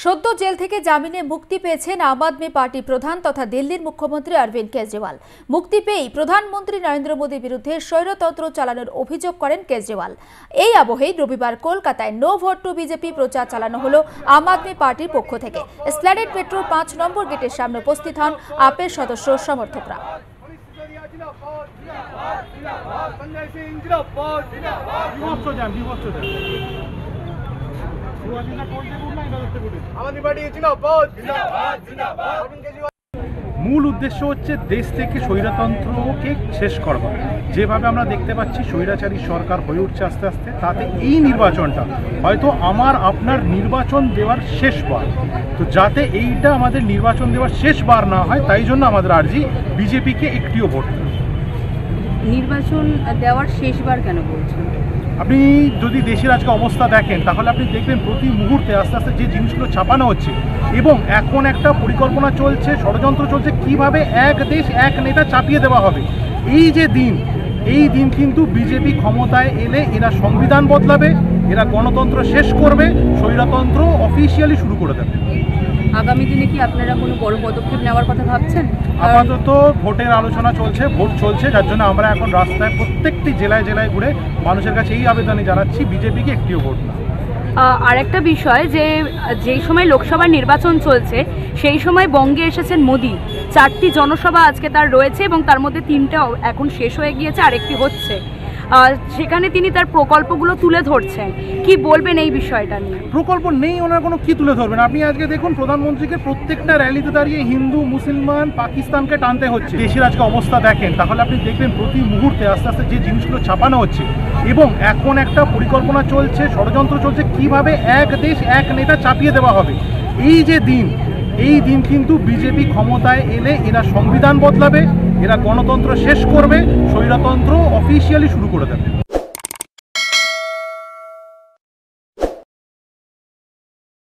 সদ্য জেল থেকে জামিনে মুক্তি পেয়েছেন আম আদমি পার্টি প্রধান তথা দিল্লির মুখ্যমন্ত্রী অরবিন্দ কেজরিওয়াল। মুক্তি পেয়েই প্রধানমন্ত্রী নরেন্দ্র মোদীর বিরুদ্ধে স্বৈরতন্ত্র চালানোর অভিযোগ করেন কেজরিওয়াল। এই আবহেই রবিবার কলকাতায় নো ভোট টু বিজেপি প্রচার চালানো হলো আম আদমি পার্টির পক্ষ থেকে। এসপ্ল্যানেড মেট্রোর 5 নম্বর গেটের সামনে উপস্থিত হন আপের সদস্য সমর্থকরা। মূল উদ্দেশ্য হচ্ছে দেশ থেকে স্বৈরতন্ত্রকে শেষ করবা। যেভাবে আমরা দেখতে পাচ্ছি স্বৈরাচারী সরকার হয়ে উঠছে আস্তে আস্তে, তাতে এই নির্বাচনটা হয়তো আপনার নির্বাচন দেওয়ার শেষবার। তো যাতে এইটা আমাদের নির্বাচন দেওয়ার শেষবার না হয়, তাই জন্য আমাদের আর্জি বিজেপিকে একটিও ভোট দেন। নির্বাচন দেওয়ার শেষবার কেন বলছেন? আপনি যদি দেশের আজকে অবস্থা দেখেন, তাহলে আপনি দেখবেন প্রতি মুহূর্তে আস্তে আস্তে যে জিনিসগুলো ছাপানো হচ্ছে, এবং এখন একটা পরিকল্পনা চলছে, ষড়যন্ত্র চলছে কিভাবে এক দেশ এক নেতা চাপিয়ে দেওয়া হবে। এই দিন কিন্তু বিজেপি ক্ষমতায় এলে এরা সংবিধান বদলাবে, এরা গণতন্ত্র শেষ করবে, স্বৈরতন্ত্র অফিসিয়ালি শুরু করে দেবে। আগামী দিনে কি আপনারা কোনো বড় পদক্ষেপ নেওয়ার কথা ভাবছেন? আপাতত ভোটের আলোচনা চলছে, ভোট চলছে, যার জন্য আমরা এখন রাস্তায় প্রত্যেকটি জেলায় জেলায় ঘুরে মানুষের কাছে এই আবেদনই জানাচ্ছি, বিজেপিকে একটিও ভোট না। আরেকটা বিষয়, যেই সময় লোকসভা নির্বাচন চলছে সেই সময় বঙ্গে এসেছেন মোদি। 4টি জনসভা আজকে তার রয়েছে এবং তার মধ্যে 3টা এখন শেষ হয়ে গিয়েছে, আরেকটি হচ্ছে। সেখানে তিনি তার প্রকল্পগুলো তুলে ধরছেন। কি বলবেন এই বিষয়টা নিয়ে? প্রকল্প নেই ওনার কোনো, কি তুলে ধরবেন? আপনি আজকে দেখুন প্রধানমন্ত্রীকে প্রত্যেকটা র্যালিতে দাঁড়িয়ে হিন্দু, মুসলমান, পাকিস্তানকে টানতে হচ্ছে। দেশের আজকে অবস্থা দেখেন, তাহলে আপনি দেখবেন প্রতি মুহূর্তে আস্তে আস্তে যে জিনিসগুলো ছাপানো হচ্ছে, এবং এখন একটা পরিকল্পনা চলছে, ষড়যন্ত্র চলছে কিভাবে এক দেশ এক নেতা চাপিয়ে দেওয়া হবে। এই দিন কিন্তু বিজেপি ক্ষমতায় এলে এরা সংবিধান বদলাবে, এরা গণতন্ত্র শেষ করবে, স্বৈরতন্ত্র অফিসিয়ালি শুরু করে দেবে।